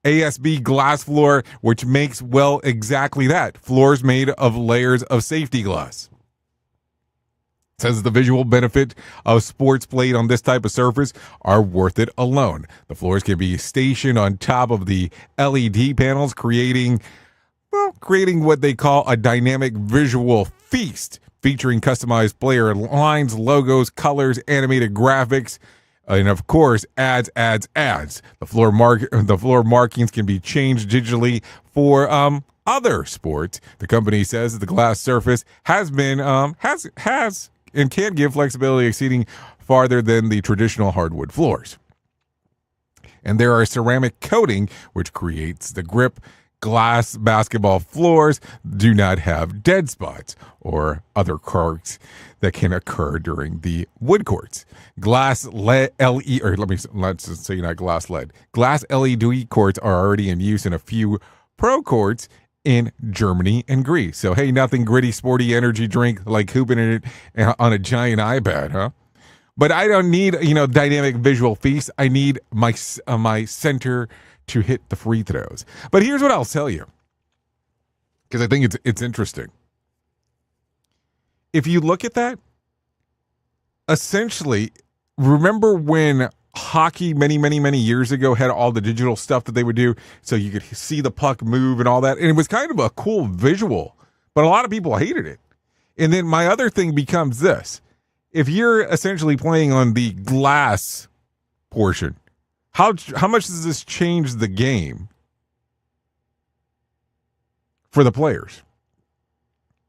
ASB glass floor, which makes, well, exactly that. Floors made of layers of safety glass. Says the visual benefit of sports played on this type of surface are worth it alone. The floors can be stationed on top of the LED panels, creating what they call a dynamic visual feast, featuring customized player lines, logos, colors, animated graphics, and of course, ads. The floor markings can be changed digitally for other sports. The company says that the glass surface has and can give flexibility exceeding farther than the traditional hardwood floors. And there are ceramic coating, which creates the grip. Glass basketball floors do not have dead spots or other cracks that can occur during the wood courts. Glass LED courts are already in use in a few pro courts in Germany and Greece. So hey, nothing gritty, sporty energy drink like hooping in it on a giant iPad, huh? But I don't need dynamic visual feast. I need my center to hit the free throws. But here's what I'll tell you, because I think it's interesting. If you look at that, essentially, remember when hockey many years ago had all the digital stuff that they would do so you could see the puck move and all that, and it was kind of a cool visual, but a lot of people hated it. And then my other thing becomes this: if you're essentially playing on the glass portion, how much does this change the game for the players?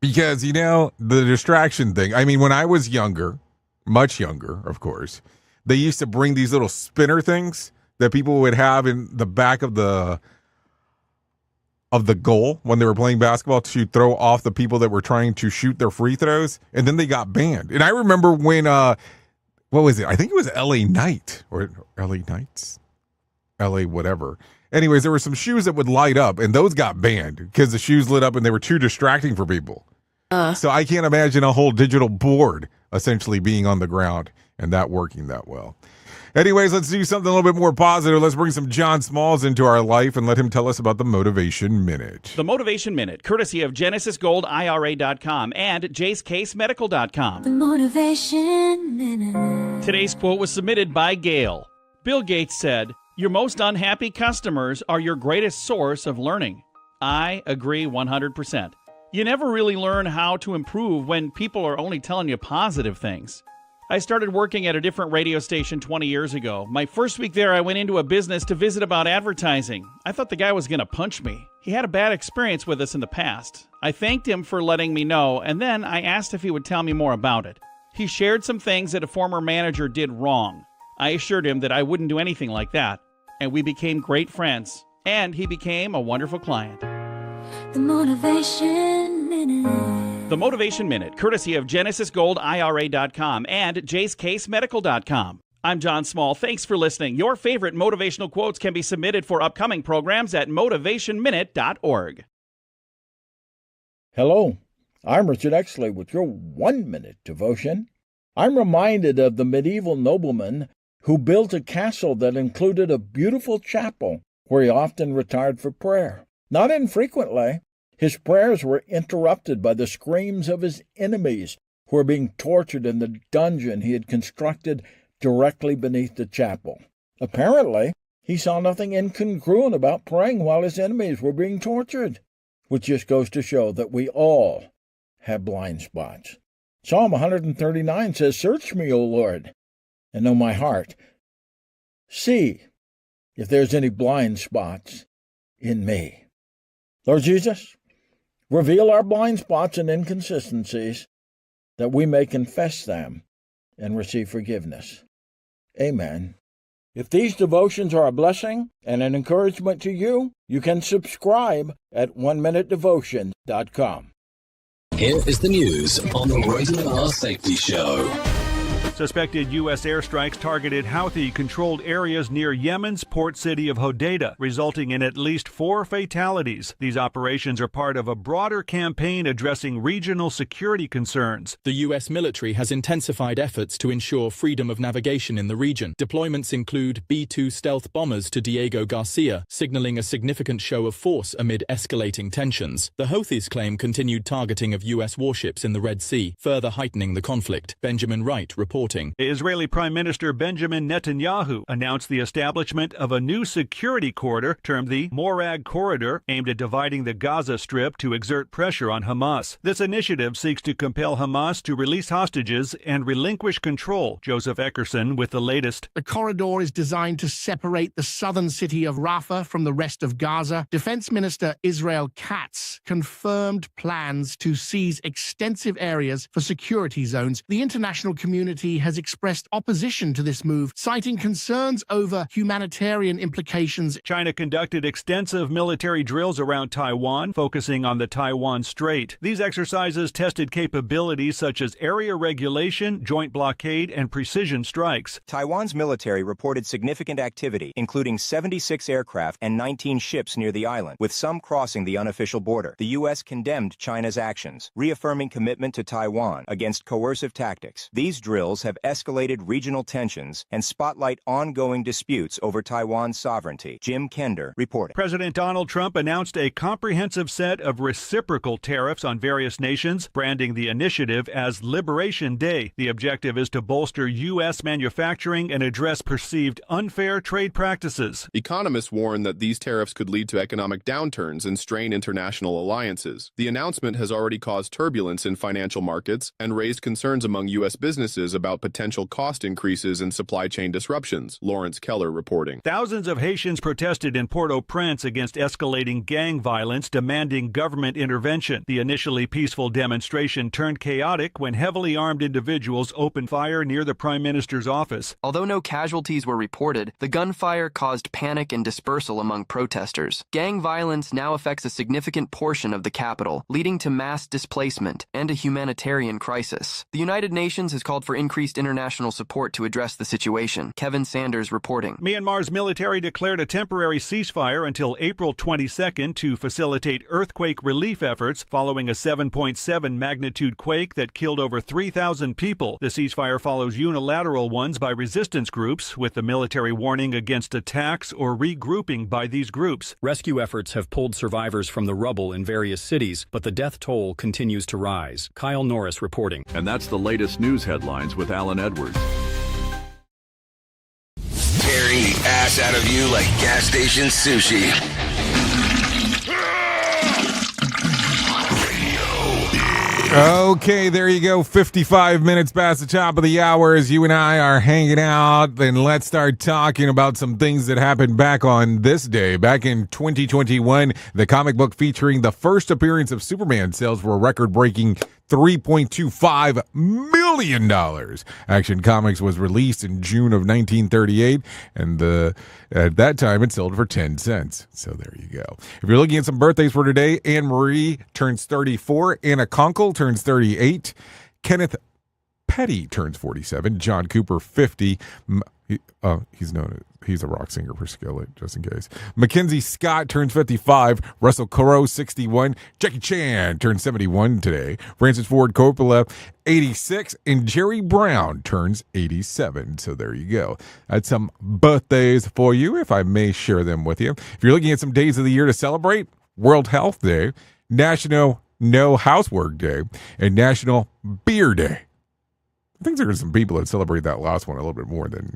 Because, the distraction thing, I mean, when I was younger, much younger, of course, they used to bring these little spinner things that people would have in the back of the of the goal when they were playing basketball to throw off the people that were trying to shoot their free throws, and then they got banned. And I remember when what was it? I think it was LA Knight or LA Knights, LA whatever. Anyways, there were some shoes that would light up, and those got banned because the shoes lit up and they were too distracting for people. So I can't imagine a whole digital board essentially being on the ground and that working that well. Anyways, let's do something a little bit more positive. Let's bring some John Smalls into our life and let him tell us about the Motivation Minute. The Motivation Minute, courtesy of GenesisGoldIRA.com and JaceCaseMedical.com. The Motivation Minute. Today's quote was submitted by Gail. Bill Gates said, "Your most unhappy customers are your greatest source of learning." I agree 100%. You never really learn how to improve when people are only telling you positive things. I started working at a different radio station 20 years ago. My first week there, I went into a business to visit about advertising. I thought the guy was going to punch me. He had a bad experience with us in the past. I thanked him for letting me know, and then I asked if he would tell me more about it. He shared some things that a former manager did wrong. I assured him that I wouldn't do anything like that, and we became great friends, and he became a wonderful client. The Motivation Minute. The Motivation Minute, courtesy of GenesisGoldIRA.com and JaceCaseMedical.com. I'm John Small. Thanks for listening. Your favorite motivational quotes can be submitted for upcoming programs at motivationminute.org. Hello, I'm Richard Exley with your 1-minute devotion. I'm reminded of the medieval nobleman who built a castle that included a beautiful chapel where he often retired for prayer. Not infrequently, his prayers were interrupted by the screams of his enemies who were being tortured in the dungeon he had constructed directly beneath the chapel. Apparently, he saw nothing incongruent about praying while his enemies were being tortured, which just goes to show that we all have blind spots. Psalm 139 says, "Search me, O Lord, and know my heart. See if there's any blind spots in me." Lord Jesus, reveal our blind spots and inconsistencies that we may confess them and receive forgiveness. Amen. If these devotions are a blessing and an encouragement to you, you can subscribe at oneminutedevotion.com. Here is the news on the Rated R Safety Show. Suspected U.S. airstrikes targeted Houthi-controlled areas near Yemen's port city of Hodeidah, resulting in at least 4 fatalities. These operations are part of a broader campaign addressing regional security concerns. The U.S. military has intensified efforts to ensure freedom of navigation in the region. Deployments include B-2 stealth bombers to Diego Garcia, signaling a significant show of force amid escalating tensions. The Houthis claim continued targeting of U.S. warships in the Red Sea, further heightening the conflict. Benjamin Wright reporting. Israeli Prime Minister Benjamin Netanyahu announced the establishment of a new security corridor termed the Morag Corridor, aimed at dividing the Gaza Strip to exert pressure on Hamas. This initiative seeks to compel Hamas to release hostages and relinquish control. Joseph Eckerson with the latest. The corridor is designed to separate the southern city of Rafah from the rest of Gaza. Defense Minister Israel Katz confirmed plans to seize extensive areas for security zones. The international community has expressed opposition to this move, citing concerns over humanitarian implications. China conducted extensive military drills around Taiwan, focusing on the Taiwan Strait. These exercises tested capabilities such as area regulation, joint blockade, and precision strikes. Taiwan's military reported significant activity, including 76 aircraft and 19 ships near the island, with some crossing the unofficial border. The U.S. condemned China's actions, reaffirming commitment to Taiwan against coercive tactics. These drills have escalated regional tensions and spotlight ongoing disputes over Taiwan's sovereignty. Jim Kender reporting. President Donald Trump announced a comprehensive set of reciprocal tariffs on various nations, branding the initiative as Liberation Day. The objective is to bolster U.S. manufacturing and address perceived unfair trade practices. Economists warn that these tariffs could lead to economic downturns and strain international alliances. The announcement has already caused turbulence in financial markets and raised concerns among U.S. businesses about about potential cost increases and supply chain disruptions. Lawrence Keller reporting. Thousands of Haitians protested in Port-au-Prince against escalating gang violence, demanding government intervention. The initially peaceful demonstration turned chaotic when heavily armed individuals opened fire near the Prime Minister's office. Although no casualties were reported, the gunfire caused panic and dispersal among protesters. Gang violence now affects a significant portion of the capital, leading to mass displacement and a humanitarian crisis. The United Nations has called for increased international support to address the situation. Kevin Sanders reporting. Myanmar's military declared a temporary ceasefire until April 22nd to facilitate earthquake relief efforts following a 7.7 magnitude quake that killed over 3,000 people. The ceasefire follows unilateral ones by resistance groups, with the military warning against attacks or regrouping by these groups. Rescue efforts have pulled survivors from the rubble in various cities, but the death toll continues to rise. Kyle Norris reporting. And that's the latest news headlines with Alan Edwards. Tearing the ass out of you like gas station sushi. Okay, there you go. 55 minutes past the top of the hour as you and I are hanging out. And let's start talking about some things that happened back on this day. Back in 2021, the comic book featuring the first appearance of Superman sells for a record-breaking $3.25 million. Action Comics was released in June of 1938, and at that time it sold for 10 cents. So there you go. If you're looking at some birthdays for today, Anne Marie turns 34, Anna Kunkel turns 38, Kenneth Petty turns 47, John Cooper 50. He's a rock singer for Skillet, just in case. Mackenzie Scott turns 55. Russell Crowe, 61. Jackie Chan turns 71 today. Francis Ford Coppola, 86. And Jerry Brown turns 87. So there you go. That's some birthdays for you, if I may share them with you. If you're looking at some days of the year to celebrate, World Health Day, National No Housework Day, and National Beer Day. I think there's some people that celebrate that last one a little bit more than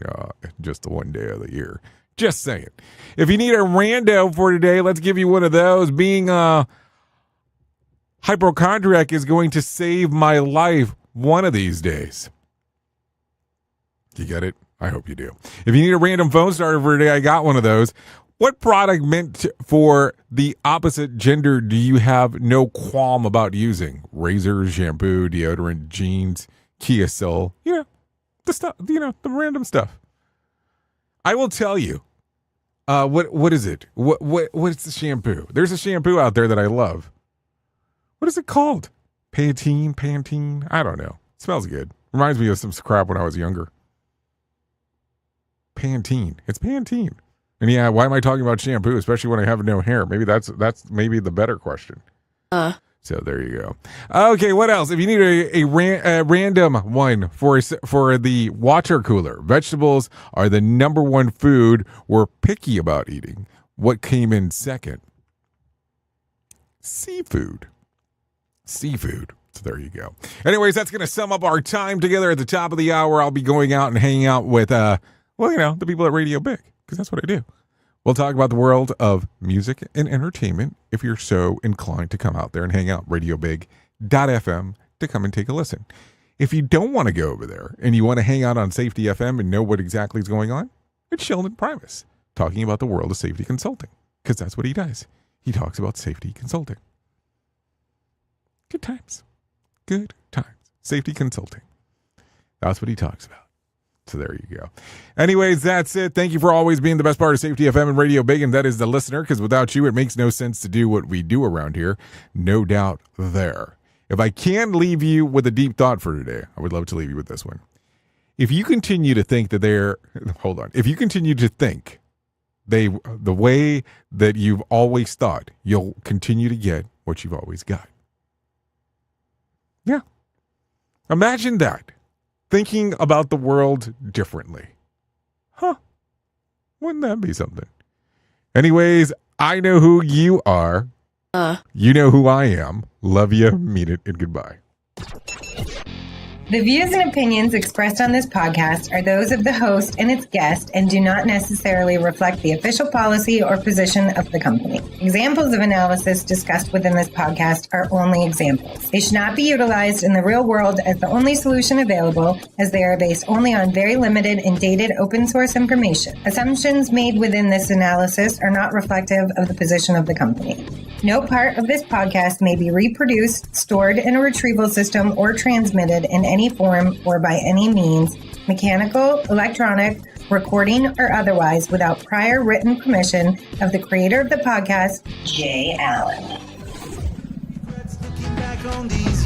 just the one day of the year. Just saying. If you need a rando for today, let's give you one of those. Being a hypochondriac is going to save my life one of these days. You get it? I hope you do. If you need a random phone starter for today, I got one of those. What product meant for the opposite gender do you have no qualm about using? Razor, shampoo, deodorant, jeans, Kia Soul, the stuff, the random stuff. I will tell you, what is it? What's the shampoo? There's a shampoo out there that I love. What is it called? Pantene? I don't know. It smells good. Reminds me of some crap when I was younger. Pantene. It's Pantene. And yeah, why am I talking about shampoo, especially when I have no hair? Maybe that's maybe the better question. So there you go. Okay, what else? If you need a random one for the water cooler, vegetables are the number one food we're picky about eating. What came in second? Seafood. So there you go. Anyways, that's going to sum up our time together at the top of the hour. I'll be going out and hanging out with, the people at Radio Big, because that's what I do. We'll talk about the world of music and entertainment if you're so inclined to come out there and hang out. RadioBig.fm to come and take a listen. If you don't want to go over there and you want to hang out on Safety FM and know what exactly is going on, it's Sheldon Primus talking about the world of safety consulting, because that's what he does. He talks about safety consulting. Good times. Safety consulting. That's what he talks about. So there you go. Anyways, that's it. Thank you for always being the best part of Safety FM and Radio Big, and that is the listener, because without you, it makes no sense to do what we do around here. No doubt there. If I can leave you with a deep thought for today, I would love to leave you with this one. If you continue to think if you continue to think the way that you've always thought, you'll continue to get what you've always got. Yeah. Imagine that. Thinking about the world differently. Wouldn't that be something? Anyways, I know who you are. You know who I am. Love you, mean it, and goodbye. The views and opinions expressed on this podcast are those of the host and its guest and do not necessarily reflect the official policy or position of the company. Examples of analysis discussed within this podcast are only examples. They should not be utilized in the real world as the only solution available, as they are based only on very limited and dated open source information. Assumptions made within this analysis are not reflective of the position of the company. No part of this podcast may be reproduced, stored in a retrieval system, or transmitted in any form or by any means, mechanical, electronic, recording, or otherwise, without prior written permission of the creator of the podcast, Jay Allen. Looking back on these